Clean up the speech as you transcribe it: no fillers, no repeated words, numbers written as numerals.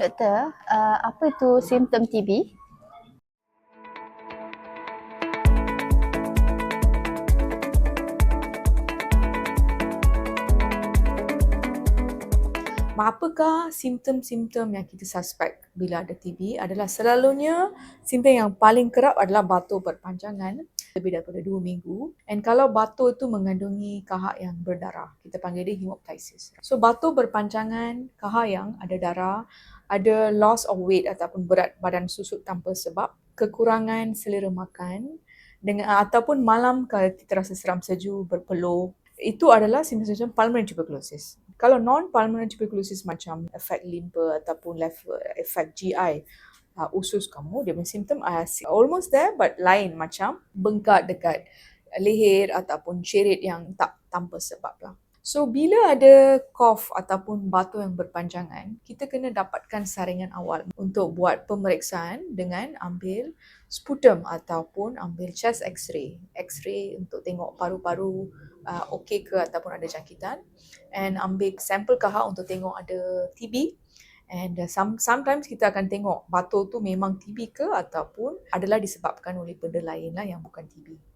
Doktor, apa itu simptom TB? Apakah simptom-simptom yang kita suspek bila ada TB adalah selalunya simptom yang paling kerap adalah batuk berpanjangan lebih daripada 2 minggu. And kalau batuk itu mengandungi kahak yang berdarah, kita panggil dia hemoptysis. So batuk berpanjangan, kahak yang ada darah, ada loss of weight ataupun berat badan susut tanpa sebab, kekurangan selera makan, ataupun malam kalau kita rasa seram sejuk, berpeluh, itu adalah simptom-simptom pulmonary tuberculosis. Kalau non-pulmonary tuberculosis macam efek limpa ataupun efek GI, usus kamu, dia punya simptom almost there but lain, macam bengkak dekat leher ataupun cerit yang tak tanpa sebab lah. So bila ada cough ataupun batuk yang berpanjangan, kita kena dapatkan saringan awal untuk buat pemeriksaan dengan ambil sputum ataupun ambil chest x-ray. X-ray untuk tengok paru-paru okey ke ataupun ada jangkitan, and ambil sampel kahak untuk tengok ada TB. And sometimes kita akan tengok batuk tu memang TB ke ataupun adalah disebabkan oleh benda lain lah yang bukan TB.